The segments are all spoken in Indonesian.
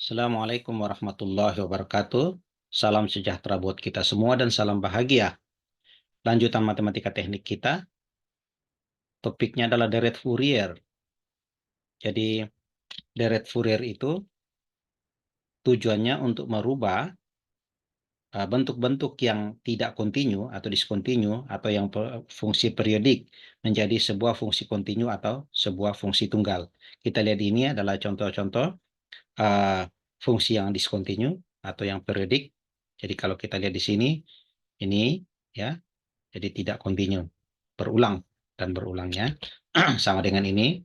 Assalamualaikum warahmatullahi wabarakatuh. Salam sejahtera buat kita semua dan salam bahagia. Lanjutan matematika teknik kita. Topiknya adalah deret Fourier. Jadi deret Fourier itu tujuannya untuk merubah bentuk-bentuk yang tidak kontinu atau diskontinu atau yang fungsi periodik menjadi sebuah fungsi kontinu atau sebuah fungsi tunggal. Kita lihat ini adalah contoh-contoh uh, fungsi yang diskontinu atau yang periodik. Jadi kalau kita lihat di sini, ini ya, jadi tidak kontinu, berulang dan berulangnya. Sama dengan ini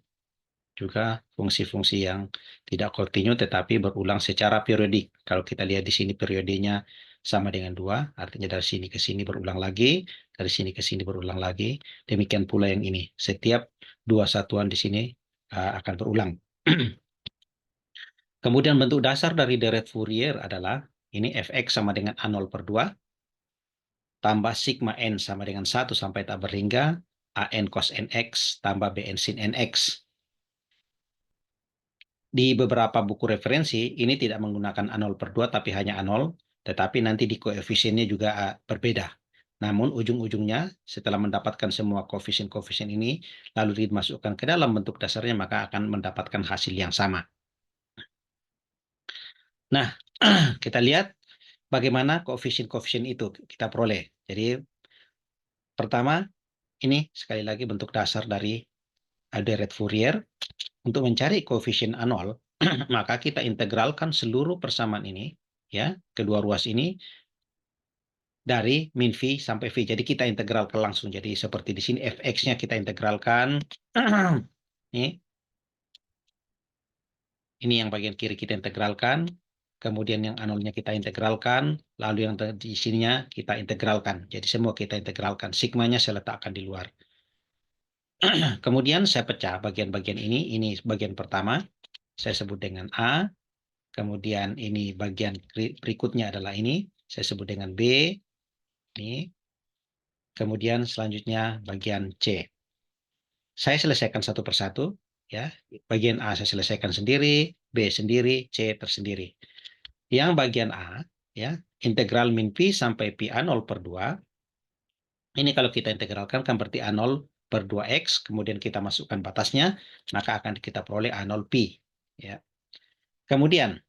juga fungsi-fungsi yang tidak kontinu tetapi berulang secara periodik. Kalau kita lihat di sini periodenya sama dengan 2, artinya dari sini ke sini berulang lagi, dari sini ke sini berulang lagi. Demikian pula yang ini, setiap dua satuan di sini akan berulang. Kemudian bentuk dasar dari deret Fourier adalah ini fx sama dengan A0 per 2 tambah sigma n sama dengan 1 sampai tak berhingga an cos nx tambah bn sin nx. Di beberapa buku referensi ini tidak menggunakan A0 per 2 tapi hanya A0, tetapi nanti di koefisiennya juga berbeda. Namun ujung-ujungnya setelah mendapatkan semua koefisien-koefisien ini lalu dimasukkan ke dalam bentuk dasarnya maka akan mendapatkan hasil yang sama. Nah, kita lihat bagaimana koefisien-koefisien itu kita peroleh. Jadi pertama, ini sekali lagi bentuk dasar dari deret Fourier. Untuk mencari koefisien A0, maka kita integralkan seluruh persamaan ini, ya, kedua ruas ini dari min V sampai V. Jadi kita integralkan langsung. Jadi seperti di sini fx-nya kita integralkan. Ini yang bagian kiri kita integralkan. Kemudian yang A0-nya kita integralkan, lalu yang di sininya kita integralkan. Jadi semua kita integralkan. Sigmanya saya letakkan di luar. Kemudian saya pecah bagian-bagian ini bagian pertama, saya sebut dengan A. Kemudian ini bagian berikutnya adalah ini, saya sebut dengan B. Ini. Kemudian selanjutnya bagian C. Saya selesaikan satu persatu. Ya, bagian A saya selesaikan sendiri, B sendiri, C tersendiri. Yang bagian A, ya, integral min pi sampai pi A0 per 2. Ini kalau kita integralkan kan berarti A0 per 2x, kemudian kita masukkan batasnya, maka akan kita peroleh A0 pi. Ya. Kemudian,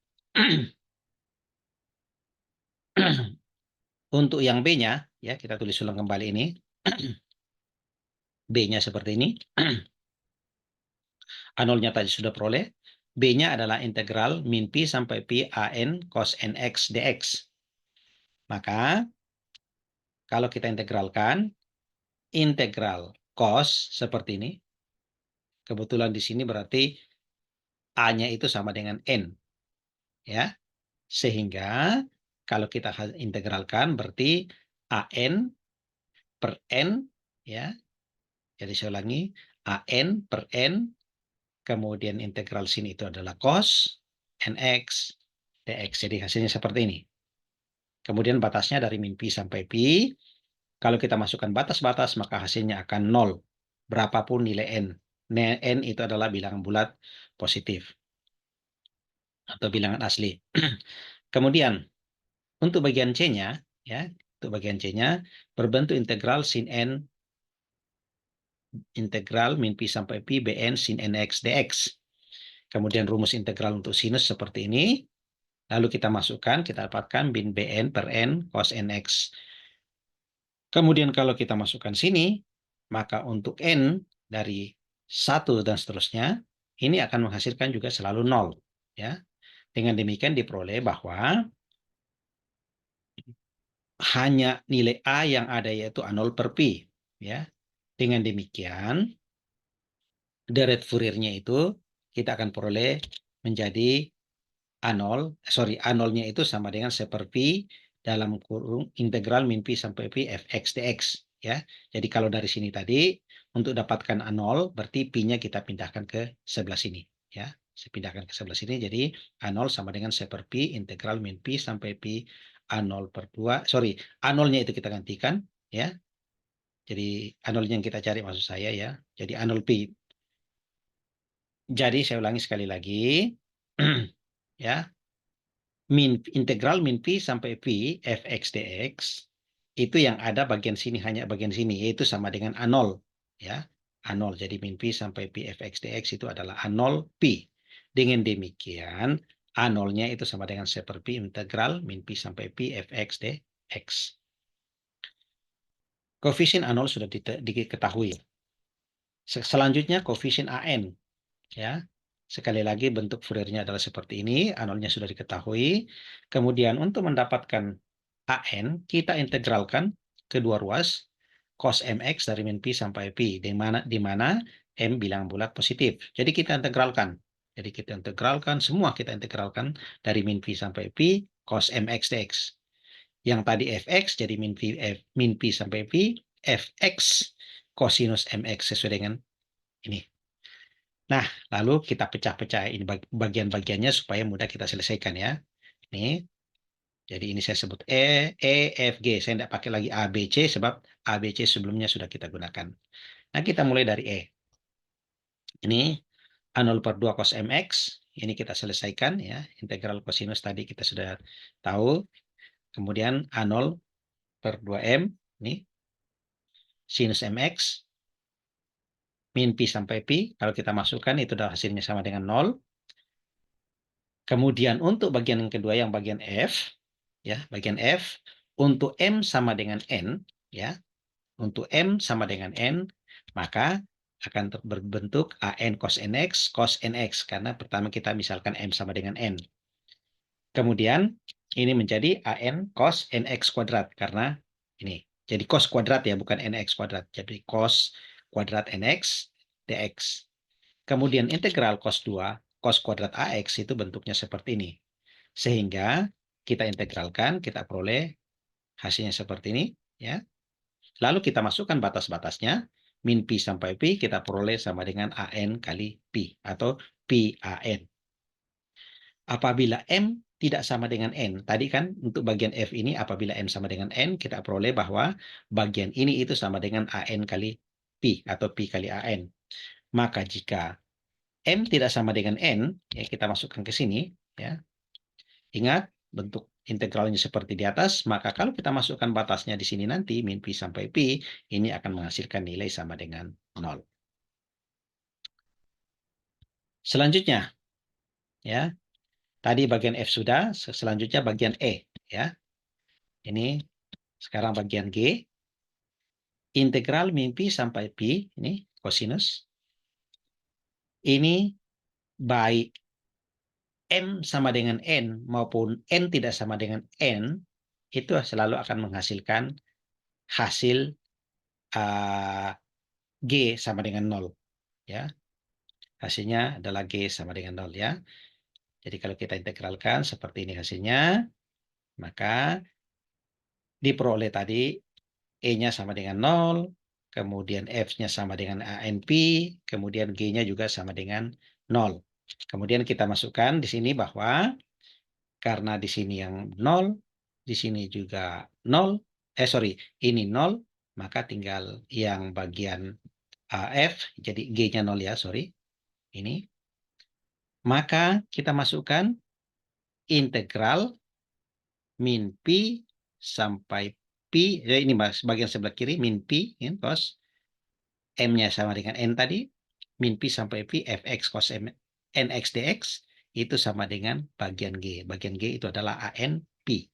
untuk yang B-nya, ya kita tulis ulang kembali ini. B-nya seperti ini. A0-nya tadi sudah peroleh. B-nya adalah integral min pi sampai pi an cos nx dx. Maka kalau kita integralkan, integral cos seperti ini. Kebetulan di sini berarti A-nya itu sama dengan N. Ya. Sehingga kalau kita integralkan berarti AN per N. Ya. Jadi saya ulangi. AN per N. Kemudian integral sini itu adalah cos NX dx. Jadi hasilnya seperti ini. Kemudian batasnya dari min pi sampai pi. Kalau kita masukkan batas-batas, maka hasilnya akan 0. Berapapun nilai n. N itu adalah bilangan bulat positif. Atau bilangan asli. Kemudian, untuk bagian C-nya, ya, untuk bagian C-nya, berbentuk integral sin n, integral min pi sampai pi, bn sin nx dx. Kemudian rumus integral untuk sinus seperti ini. Lalu kita masukkan, kita dapatkan bin bn per n cos nx. Kemudian kalau kita masukkan sini, maka untuk n dari 1 dan seterusnya, ini akan menghasilkan juga selalu 0. Ya. Dengan demikian diperoleh bahwa hanya nilai A yang ada yaitu A0 per pi. Ya. Dengan demikian, deret Fourier-nya itu kita akan peroleh menjadi A0-nya itu sama dengan 1 per pi dalam kurung integral min pi sampai pi fx dx. Ya. Jadi kalau dari sini tadi, untuk dapatkan A0, berarti pi-nya kita pindahkan ke sebelah sini. Ya. Saya pindahkan ke sebelah sini, jadi A0 sama dengan 1 per pi integral min pi sampai pi A0 per 2. Sorry, A0-nya itu kita gantikan. Ya. Jadi A0-nya yang kita cari maksud saya ya. Jadi A0 pi. Jadi saya ulangi sekali lagi. Ya. integral min P sampai P fx dx itu yang ada bagian sini, hanya bagian sini, yaitu sama dengan A0. Ya, A0. Jadi min P sampai P fx dx itu adalah A0 P. Dengan demikian, A0-nya itu sama dengan seperti integral min P sampai P fx dx. Koefisien A0 sudah diketahui. Selanjutnya koefisien AN. Ya, sekali lagi bentuk Fouriernya adalah seperti ini. A0-nya sudah diketahui. Kemudian untuk mendapatkan AN, kita integralkan kedua ruas cos mx dari min P sampai P, di mana M bilangan bulat positif. Jadi kita integralkan. Semua kita integralkan dari min P sampai P, cos mx dx. Yang tadi fx jadi min P sampai P, fx cosinus mx sesuai dengan ini. Nah, lalu kita pecah-pecah ini bagian-bagiannya supaya mudah kita selesaikan ya. Ini. Jadi ini saya sebut E, F, G. Saya tidak pakai lagi A, B, C sebab A, B, C sebelumnya sudah kita gunakan. Nah, kita mulai dari E. Ini A0/2 cos mx. Ini kita selesaikan ya. Integral cosinus tadi kita sudah tahu. Kemudian A0/2m. Ini sinus mx. Min P sampai P. Kalau kita masukkan itu adalah hasilnya sama dengan 0. Kemudian untuk bagian yang kedua yang bagian F. Ya, bagian F untuk M sama dengan N, ya. Untuk M sama dengan N, maka akan berbentuk AN cos NX karena pertama kita misalkan M sama dengan N. Kemudian ini menjadi AN cos NX kuadrat karena ini. Jadi cos kuadrat ya, bukan NX kuadrat. Jadi cos kuadrat NX dx. Kemudian integral cos 2 cos kuadrat AX itu bentuknya seperti ini. Sehingga kita integralkan, kita peroleh hasilnya seperti ini. Ya. Lalu kita masukkan batas-batasnya. Min P sampai P kita peroleh sama dengan AN kali P atau PAN. Apabila M tidak sama dengan N, tadi kan untuk bagian F ini apabila M sama dengan N, kita peroleh bahwa bagian ini itu sama dengan AN kali P atau P kali AN. Maka jika M tidak sama dengan N, ya kita masukkan ke sini, ya. Ingat, bentuk integralnya seperti di atas, maka kalau kita masukkan batasnya di sini nanti, min P sampai P, ini akan menghasilkan nilai sama dengan 0. Selanjutnya, ya, tadi bagian F sudah, selanjutnya bagian E. Ya. Ini sekarang bagian G. Integral min P sampai P, ini cosinus. Ini baik M sama dengan N maupun N tidak sama dengan N, itu selalu akan menghasilkan hasil G sama dengan 0. Ya. Hasilnya adalah G sama dengan 0. Ya. Jadi kalau kita integralkan seperti ini hasilnya, maka diperoleh tadi E-nya sama dengan 0, kemudian F-nya sama dengan ANP, kemudian G-nya juga sama dengan 0. Kemudian kita masukkan di sini bahwa karena di sini yang 0, di sini juga 0, ini 0, maka tinggal yang bagian F, jadi G-nya 0 ya, ini. Maka kita masukkan integral min P sampai P, ya ini bagian sebelah kiri, min P, ya, cos M-nya sama dengan N tadi, min P sampai P, fx cos NX dx, itu sama dengan bagian G. Bagian G itu adalah AN P.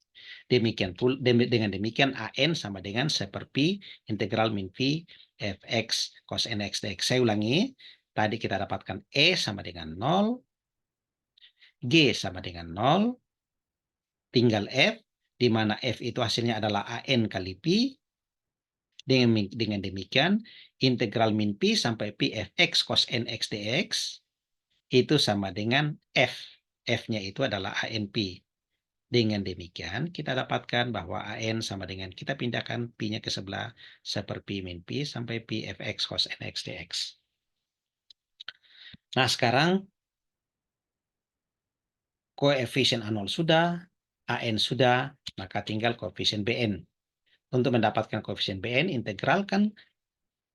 Dengan demikian AN sama dengan seperti integral min P fx cos NX dx. Saya ulangi, tadi kita dapatkan E sama dengan 0, G sama dengan 0, tinggal F, di mana F itu hasilnya adalah AN kali P. Dengan demikian, integral min P sampai P fx cos NX dx itu sama dengan F. F-nya itu adalah ANP. Dengan demikian, kita dapatkan bahwa AN sama dengan, kita pindahkan P-nya ke sebelah, seperti min P sampai P fx cos NX dx. Nah, sekarang koefisien A0 sudah, AN sudah, maka tinggal koefisien BN. Untuk mendapatkan koefisien BN, integralkan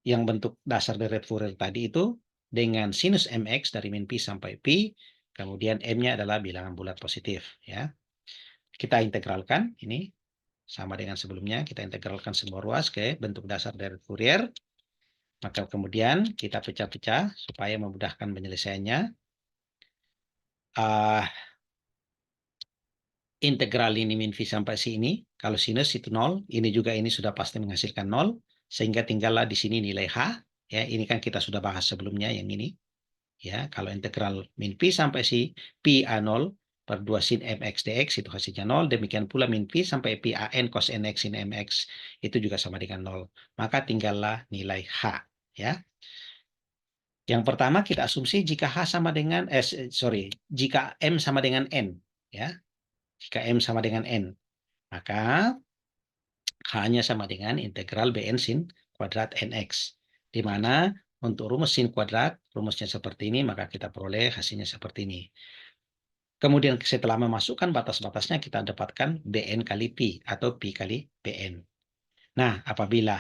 yang bentuk dasar dari Fourier tadi itu dengan sinus mx dari min P sampai P, kemudian M-nya adalah bilangan bulat positif. Ya. Kita integralkan, ini sama dengan sebelumnya, kita integralkan semua ruas ke bentuk dasar dari Fourier. Maka kemudian kita pecah-pecah supaya memudahkan penyelesaiannya. Integral ini min V sampai sini, kalau sinus itu 0, ini juga ini sudah pasti menghasilkan 0, sehingga tinggallah di sini nilai H. Ya, ini kan kita sudah bahas sebelumnya yang ini. Ya, kalau integral min P sampai si Pi A0 per 2 sin mx dx itu hasilnya 0. Demikian pula min P sampai Pi An cos nx sin mx itu juga sama dengan 0. Maka tinggallah nilai H. Ya. Yang pertama kita asumsi jika H sama dengan, jika M sama dengan N. Ya. Jika M sama dengan N, maka H-nya sama dengan integral Bn sin kuadrat Nx. Di mana untuk rumus sin kuadrat, rumusnya seperti ini, maka kita peroleh hasilnya seperti ini. Kemudian setelah memasukkan batas-batasnya, kita dapatkan Bn kali Pi, atau Pi kali Bn. Nah, apabila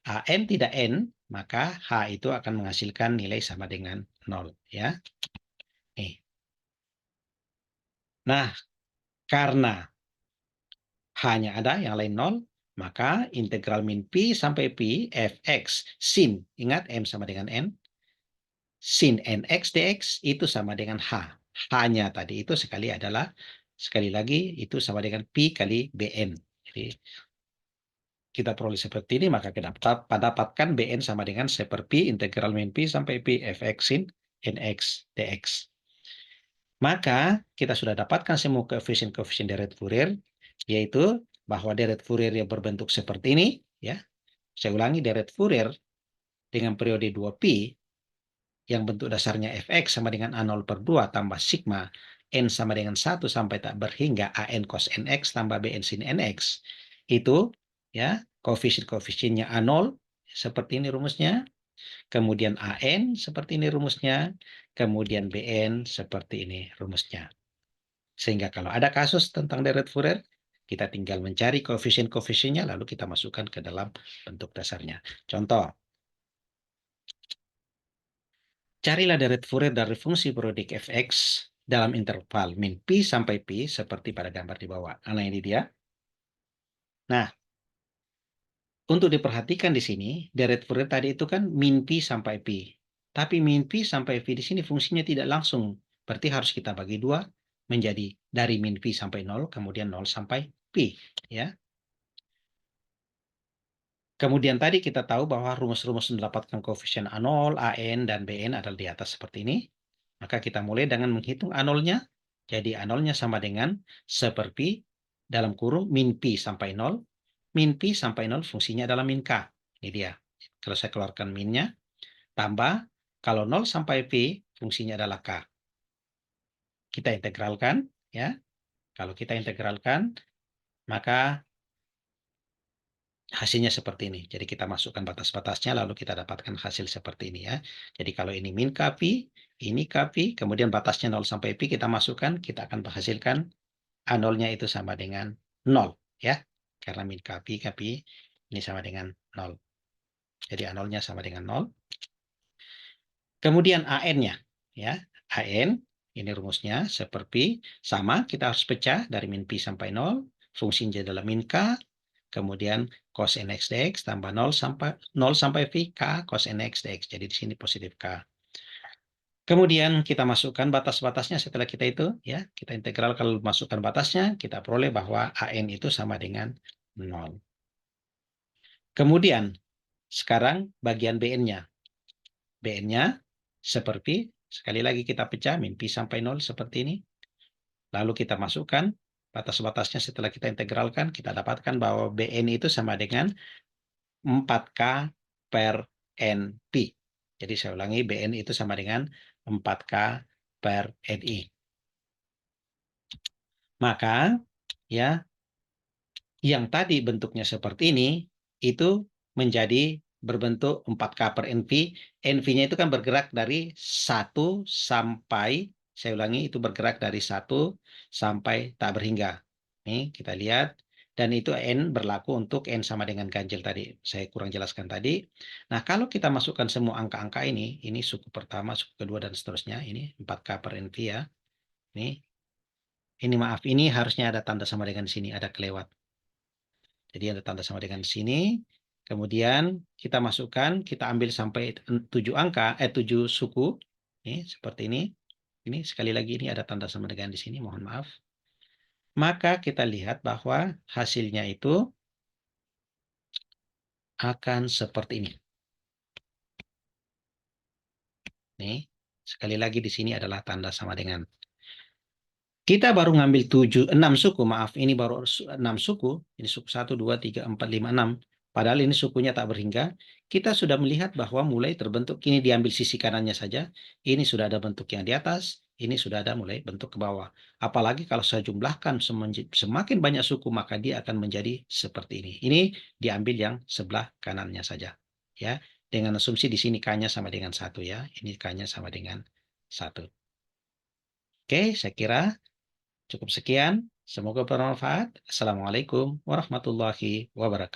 An tidak N, maka H itu akan menghasilkan nilai sama dengan 0. Ya. Nih. Nah, karena H-nya ada, yang lain 0, maka integral min Pi sampai Pi fx sin, ingat M sama dengan N, sin nx dx itu sama dengan H. H-nya tadi itu sekali lagi, itu sama dengan Pi kali Bn. Jadi, kita peroleh seperti ini, maka kita dapatkan Bn sama dengan seperti integral min Pi sampai Pi fx sin nx dx. Maka kita sudah dapatkan semua koefisien-koefisien deret Fourier, yaitu bahwa deret Fourier yang berbentuk seperti ini, ya. Saya ulangi, deret Fourier dengan periode 2pi yang bentuk dasarnya fx sama dengan A0 per 2 tambah sigma n sama dengan 1 sampai tak berhingga An cos nx tambah Bn sin nx. Itu ya, koefisien-koefisiennya A0 seperti ini rumusnya, kemudian An seperti ini rumusnya, kemudian Bn seperti ini rumusnya. Sehingga kalau ada kasus tentang deret Fourier, kita tinggal mencari koefisien-koefisiennya, lalu kita masukkan ke dalam bentuk dasarnya. Contoh, carilah deret Fourier dari fungsi periodik fx dalam interval min pi sampai pi, seperti pada gambar di bawah. Nah, ini dia. Nah, untuk diperhatikan di sini, deret Fourier tadi itu kan min pi sampai pi. Tapi min pi sampai pi di sini fungsinya tidak langsung. Berarti harus kita bagi dua menjadi dari min pi sampai 0, kemudian 0 sampai pi. Ya. Kemudian tadi kita tahu bahwa rumus-rumus mendapatkan koefisien A0, An, dan Bn adalah di atas seperti ini. Maka kita mulai dengan menghitung A0-nya. Jadi A0-nya sama dengan seperti dalam kurung min pi sampai 0. Min pi sampai 0 fungsinya adalah min k. Ini dia. Kalau saya keluarkan minnya, tambah kalau 0 sampai pi fungsinya adalah k. Kita integralkan, ya. Kalau kita integralkan, maka hasilnya seperti ini. Jadi kita masukkan batas-batasnya, lalu kita dapatkan hasil seperti ini ya. Jadi kalau ini min kp, ini kp, kemudian batasnya 0 sampai pi kita masukkan, kita akan menghasilkan A0-nya itu sama dengan 0 ya. Karena min kp, kp ini sama dengan 0. Jadi A0-nya sama dengan 0. Kemudian AN-nya ya. AN ini rumusnya seperti sama, kita harus pecah dari min pi sampai 0. Fungsinya adalah min k, kemudian cos nx dx tambah 0 sampai v k cos nx dx. Jadi di sini positif k. Kemudian kita masukkan batas-batasnya setelah kita itu ya, kita integral, kalau masukkan batasnya kita peroleh bahwa An itu sama dengan 0. Kemudian sekarang bagian Bn-nya. Bn-nya seperti sekali lagi kita pecah min pi sampai 0 seperti ini. Lalu kita masukkan batas-batasnya setelah kita integralkan, kita dapatkan bahwa Bn itu sama dengan 4K per NP. Jadi saya ulangi, Bn itu sama dengan 4K per Ni. Maka ya, yang tadi bentuknya seperti ini, itu menjadi berbentuk 4K per NV. NV-nya itu kan bergerak dari 1 sampai, saya ulangi, itu bergerak dari 1 sampai tak berhingga. Nih, kita lihat. Dan itu N berlaku untuk N sama dengan ganjil tadi. Saya kurang jelaskan tadi. Nah, kalau kita masukkan semua angka-angka ini suku pertama, suku kedua, dan seterusnya. Ini 4K per NV ya. Nih. Ini maaf, ini harusnya ada tanda sama dengan sini, ada kelewat. Jadi ada tanda sama dengan sini. Kemudian kita masukkan, kita ambil sampai 7 angka, 7 suku. Ini seperti ini. Ini sekali lagi ini ada tanda sama dengan di sini, mohon maaf. Maka kita lihat bahwa hasilnya itu akan seperti ini. Nih, sekali lagi di sini adalah tanda sama dengan. Kita baru ngambil 6 suku, maaf, ini baru 6 suku. Ini suku 1, 2, 3, 4, 5, 6. Padahal ini sukunya tak berhingga. Kita sudah melihat bahwa mulai terbentuk, ini diambil sisi kanannya saja. Ini sudah ada bentuk yang di atas, ini sudah ada mulai bentuk ke bawah. Apalagi kalau saya jumlahkan semakin banyak suku, maka dia akan menjadi seperti ini. Ini diambil yang sebelah kanannya saja. Ya, dengan asumsi di sini K-nya sama dengan 1 ya. Ini K-nya sama dengan 1. Oke, saya kira cukup sekian. Semoga bermanfaat. Assalamualaikum warahmatullahi wabarakatuh.